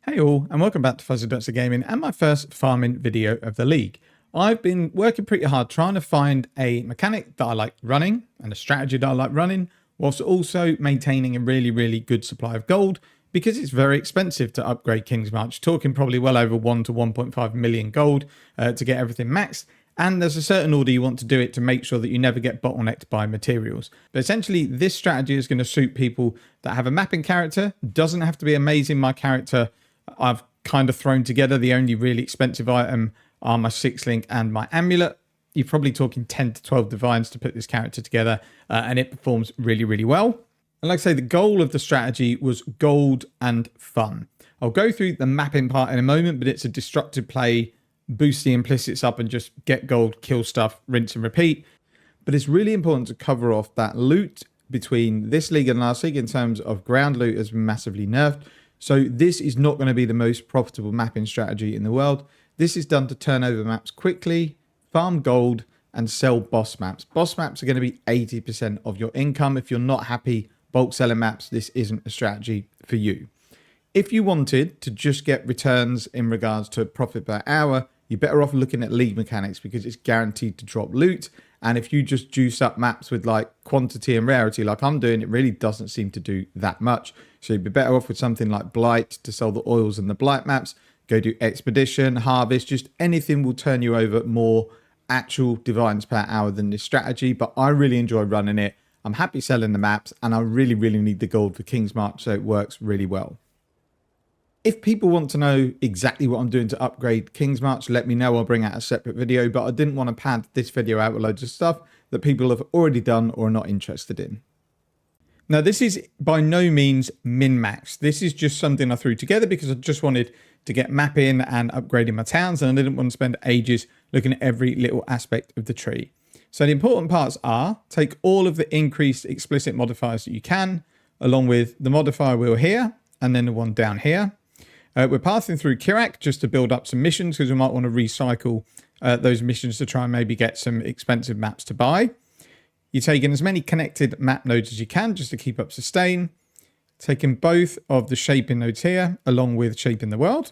Hey all, and welcome back to Fuzzy Ducks Gaming and my first farming video of the league. I've been working pretty hard trying to find a mechanic that I like running and a strategy that I like running, whilst also maintaining a really good supply of gold, because it's very expensive to upgrade Kingsmarch, talking probably well over 1 to 1.5 million gold to get everything maxed. And there's a certain order you want to do it to make sure that you never get bottlenecked by materials. But essentially, this strategy is going to suit people that have a mapping character. Doesn't have to be amazing. My character, I've kind of thrown together. The only really expensive item are my 6-link and my amulet. You're probably talking 10 to 12 divines to put this character together, and it performs really well. And like I say, the goal of the strategy was gold and fun. I'll go through the mapping part in a moment, but it's a destructive play, boost the implicits up and just get gold, kill stuff, rinse and repeat. But it's really important to cover off that loot between this league and last league in terms of ground loot has been massively nerfed. So this is not going to be the most profitable mapping strategy in the world. This is done to turn over maps quickly, farm gold, and sell boss maps. Boss maps are going to be 80% of your income. If you're not happy bulk selling maps, this isn't a strategy for you. If you wanted to just get returns in regards to profit per hour, you're better off looking at league mechanics because it's guaranteed to drop loot. And if you just juice up maps with like quantity and rarity like I'm doing, it really doesn't seem to do that much. So you'd be better off with something like Blight to sell the oils and the Blight maps. Go do Expedition, Harvest, just anything will turn you over more actual divines per hour than this strategy. But I really enjoy running it. I'm happy selling the maps and I really need the gold for Kingsmarch, so it works really well. If people want to know exactly what I'm doing to upgrade Kingsmarch, let me know. I'll bring out a separate video, but I didn't want to pad this video out with loads of stuff that people have already done or are not interested in. Now, this is by no means min-max. This is just something I threw together because I just wanted to get mapping and upgrading my towns, and I didn't want to spend ages looking at every little aspect of the tree. So the important parts are take all of the increased explicit modifiers that you can, along with the modifier wheel here, and then the one down here. We're passing through Kirak just to build up some missions because we might want to recycle those missions to try and maybe get some expensive maps to buy. You're taking as many connected map nodes as you can just to keep up sustain. Taking both of the shaping nodes here along with shaping the world.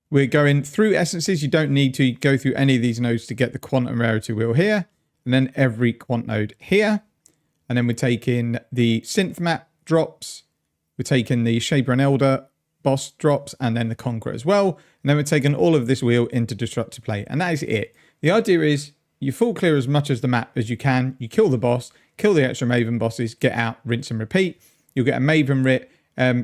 We're going through essences. You don't need to go through any of these nodes to get the quantum rarity wheel here. And then every quant node here. And then we're taking the synth map drops. We're taking the Shaper and Elder boss drops and then the Conqueror as well. And then we're taking all of this wheel into Destructive Play. And that is it. The idea is you full clear as much as the map as you can. You kill the boss, kill the extra Maven bosses, get out, rinse and repeat. You'll get a Maven writ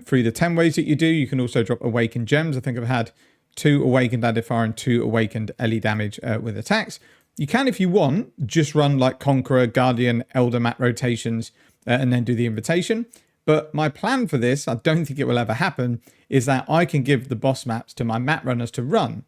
through the 10 ways that you do. You can also drop Awakened Gems. I think I've had 2 Awakened Adifar and 2 Awakened Ellie damage with attacks. You can, if you want, just run like Conqueror, Guardian, Elder map rotations and then do the invitation. But my plan for this, I don't think it will ever happen, is that I can give the boss maps to my map runners to run.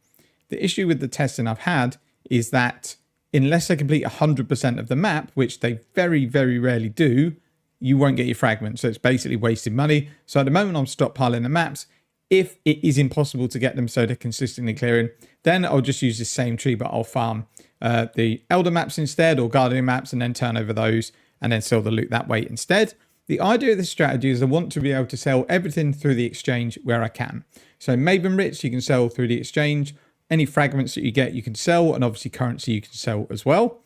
The issue with the testing I've had is that unless they complete 100% of the map, which they very rarely do, you won't get your fragments. So it's basically wasted money. So at the moment I'm stockpiling the maps. If it is impossible to get them so they're consistently clearing, then I'll just use the same tree, but I'll farm the Elder maps instead or Guardian maps and then turn over those and then sell the loot that way instead. The idea of this strategy is I want to be able to sell everything through the exchange where I can. So Maven Writs you can sell through the exchange. Any fragments that you get you can sell, and obviously currency you can sell as well.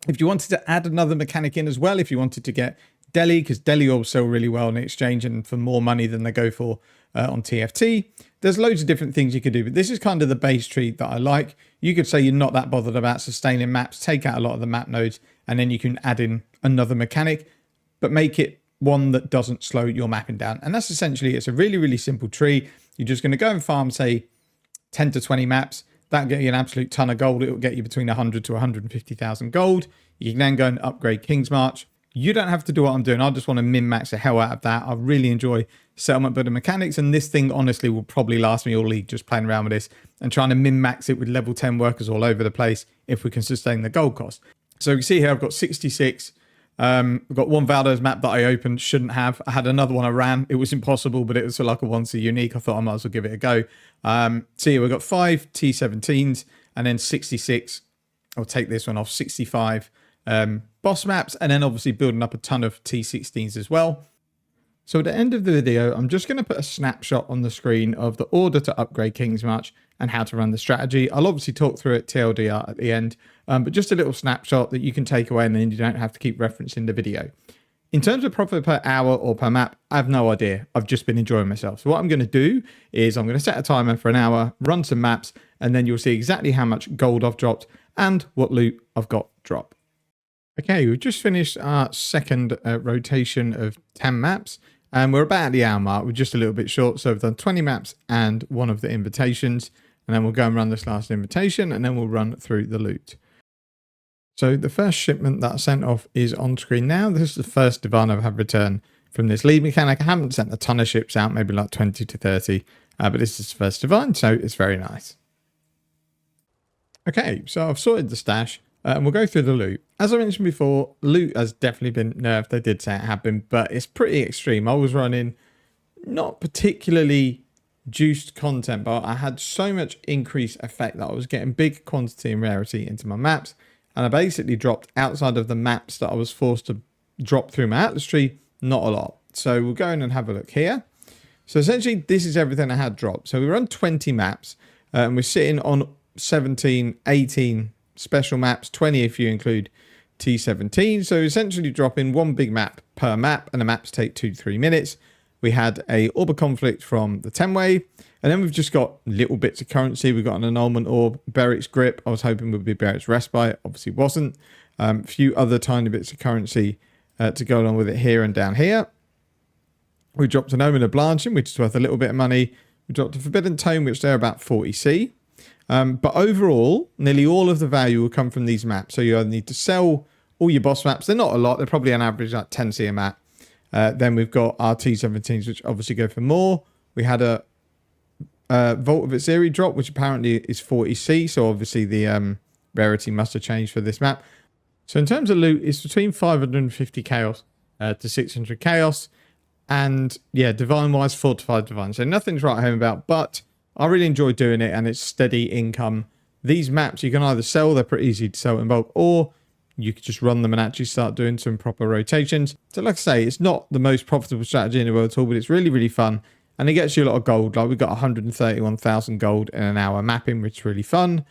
If you wanted to add another mechanic in as well, if you wanted to get Deli, because Deli orbs sell really well in exchange and for more money than they go for on TFT. There's loads of different things you could do, but this is kind of the base tree that I like. You could say you're not that bothered about sustaining maps, take out a lot of the map nodes, and then you can add in another mechanic, but make it one that doesn't slow your mapping down. And that's essentially, it's a really simple tree. You're just going to go and farm, say, 10 to 20 maps. That'll get you an absolute ton of gold. It will get you between 100 to 150,000 gold. You can then go and upgrade Kingsmarch. You don't have to do what I'm doing. I just want to min-max the hell out of that. I really enjoy settlement building mechanics. And this thing, honestly, will probably last me all league just playing around with this and trying to min-max it with level 10 workers all over the place if we can sustain the gold cost. So you can see here, I've got 66. I've got one Valdo's map that I opened, shouldn't have. I had another one I ran. It was impossible, but it was like a once a unique. I thought I might as well give it a go. So yeah, we've got 5 T17s and then 66. I'll take this one off, 65 boss maps, and then obviously building up a ton of T16s as well. So at the end of the video, I'm just going to put a snapshot on the screen of the order to upgrade Kingsmarch and how to run the strategy. I'll obviously talk through it TLDR at the end, but just a little snapshot that you can take away and then you don't have to keep referencing the video. In terms of profit per hour or per map, I have no idea. I've just been enjoying myself. So what I'm going to do is I'm going to set a timer for an hour, run some maps, and then you'll see exactly how much gold I've dropped and what loot I've got drop. Okay, we've just finished our second rotation of 10 maps. And we're about at the hour mark. We're just a little bit short. So we've done 20 maps and one of the invitations. And then we'll go and run this last invitation. And then we'll run through the loot. So the first shipment that I sent off is on screen now. This is the first divine I've had return from this lead mechanic. I haven't sent a ton of ships out, maybe like 20 to 30. But this is the first divine. So it's very nice. Okay, so I've sorted the stash. And we'll go through the loot. As I mentioned before, loot has definitely been nerfed. They did say it had been, but it's pretty extreme. I was running not particularly juiced content, but I had so much increased effect that I was getting big quantity and rarity into my maps. And I basically dropped outside of the maps that I was forced to drop through my Atlas tree, not a lot. So we'll go in and have a look here. So essentially, this is everything I had dropped. So we run 20 maps and we're sitting on 17, 18 special maps, 20 if you include T17. So essentially dropping one big map per map, and the maps take 2 to 3 minutes. We had a Orb of Conflict from the 10-way, and then we've just got little bits of currency. We've got an Annulment Orb, Beric's Grip. I was hoping would be Beric's Respite, obviously wasn't. A few other tiny bits of currency to go along with it here and down here. We dropped an Omen of Blanching, which is worth a little bit of money. We dropped a Forbidden Tome, which they're about 40C. But overall, nearly all of the value will come from these maps. So you either need to sell all your boss maps. They're not a lot. They're probably on average like 10C a map. Then we've got our T17s, which obviously go for more. We had a Vault of Itsiri drop, which apparently is 40C. So obviously the rarity must have changed for this map. So in terms of loot, it's between 550 Chaos to 600 Chaos. And yeah, divine-wise, 4 to 5 divine. So nothing's right home about, but I really enjoy doing it, and it's steady income. These maps, you can either sell, they're pretty easy to sell in bulk, or you could just run them and actually start doing some proper rotations. So like I say, it's not the most profitable strategy in the world at all, but it's really, really fun. And it gets you a lot of gold. Like we got 131,000 gold in an hour mapping, which is really fun.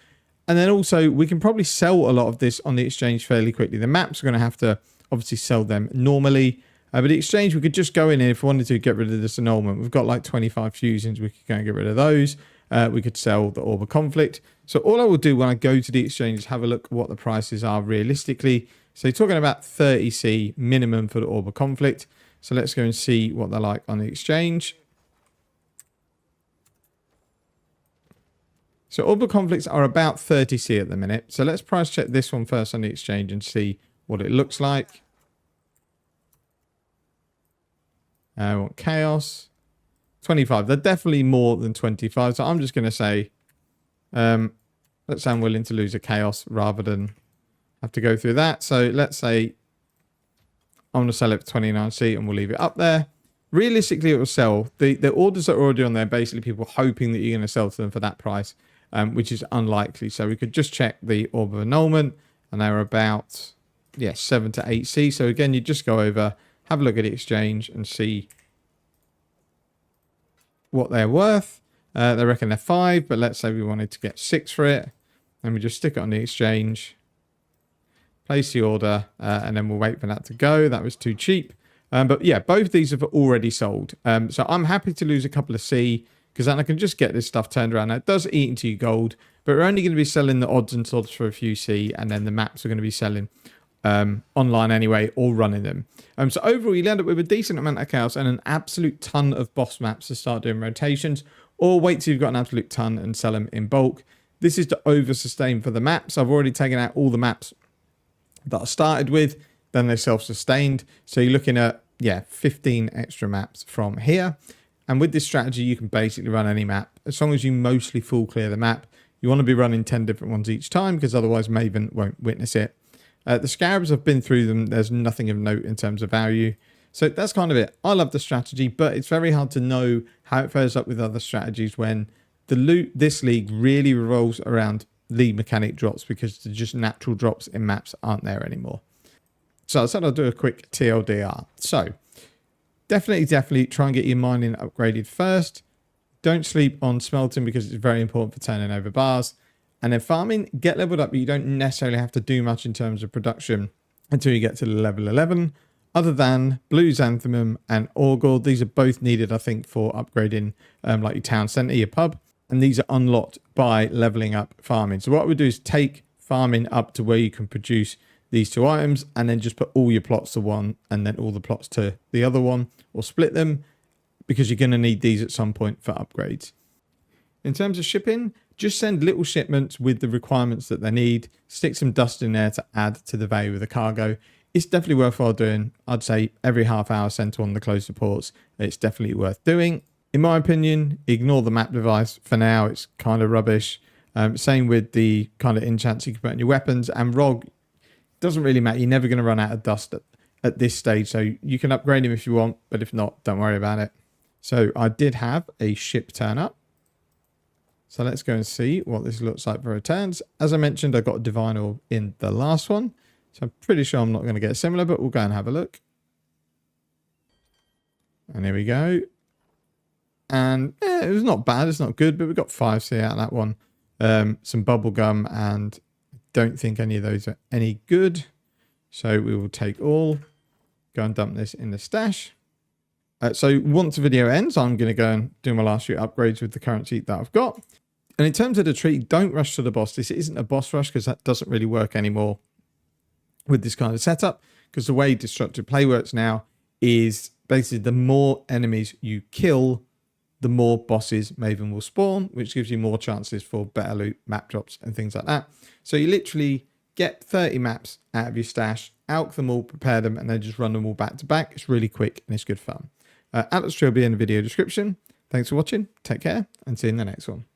And then also, we can probably sell a lot of this on the exchange fairly quickly. The maps are going to have to obviously sell them normally. But the exchange, we could just go in here if we wanted to get rid of this annulment. We've got like 25 fusions. We could go and get rid of those. We could sell the Orb of Conflict. So all I will do when I go to the exchange is have a look at what the prices are realistically. So you're talking about 30C minimum for the Orb of Conflict. So let's go and see what they're like on the exchange. So Orb of Conflicts are about 30C at the minute. So let's price check this one first on the exchange and see what it looks like. I want Chaos. 25. They're definitely more than 25. So I'm just going to say, let's say I'm willing to lose a Chaos rather than have to go through that. So let's say I'm going to sell it for 29C and we'll leave it up there. Realistically, it will sell. The orders that are already on there, basically people hoping that you're going to sell to them for that price, which is unlikely. So we could just check the Orb of Annulment, and they're about, 7 to 8C. So again, you just go over, have a look at the exchange and see what they're worth. They reckon they're 5, but let's say we wanted to get 6 for it. Then we just stick it on the exchange, place the order, and then we'll wait for that to go. That was too cheap. But yeah, both these have already sold. So I'm happy to lose a couple of C, because then I can just get this stuff turned around. Now, it does eat into your gold, but we're only going to be selling the odds and sods for a few C, and then the maps are going to be selling online anyway, or running them. So overall, you'll end up with a decent amount of chaos and an absolute ton of boss maps to start doing rotations, or wait till you've got an absolute ton and sell them in bulk. This is to over sustain for the maps. I've already taken out all the maps that I started with, then they're self-sustained. So you're looking at, 15 extra maps from here. And with this strategy, you can basically run any map. As long as you mostly full clear the map, you want to be running 10 different ones each time, because otherwise Maven won't witness it. The Scarabs, I've been through them. There's nothing of note in terms of value. So that's kind of it. I love the strategy, but it's very hard to know how it fares up with other strategies when the loot, this league really revolves around league mechanic drops, because the just natural drops in maps aren't there anymore. So I said I'll do a quick TLDR. So definitely try and get your mining upgraded first. Don't sleep on smelting because it's very important for turning over bars. And then farming, get leveled up, but you don't necessarily have to do much in terms of production until you get to level 11. Other than blue xanthamum and ore gold, these are both needed, I think, for upgrading like your town centre, your pub. And these are unlocked by leveling up farming. So what we do is take farming up to where you can produce these two items and then just put all your plots to one and then all the plots to the other one, or split them, because you're going to need these at some point for upgrades. In terms of shipping, just send little shipments with the requirements that they need. Stick some dust in there to add to the value of the cargo. It's definitely worthwhile doing. I'd say every half hour send to one of the closest ports. It's definitely worth doing. In my opinion, ignore the map device for now. It's kind of rubbish. Same with the kind of enchants you can put in your weapons. And ROG, doesn't really matter. You're never going to run out of dust at this stage. So you can upgrade him if you want, but if not, don't worry about it. So I did have a ship turn up. So let's go and see what this looks like for returns. As I mentioned, I got a divine orb in the last one. So I'm pretty sure I'm not going to get a similar, but we'll go and have a look. And here we go. And it was not bad. It's not good, but we got 5C out of that one. Some bubble gum, and I don't think any of those are any good. So we will take all, go and dump this in the stash. So once the video ends, I'm going to go and do my last few upgrades with the currency that I've got. And in terms of the tree, don't rush to the boss. This isn't a boss rush because that doesn't really work anymore with this kind of setup. Because the way Destructive Play works now is basically the more enemies you kill, the more bosses Maven will spawn, which gives you more chances for better loot, map drops, and things like that. So you literally get 30 maps out of your stash, alch them all, prepare them, and then just run them all back to back. It's really quick and it's good fun. Atlas tree will be in the video description. Thanks for watching. Take care and see you in the next one.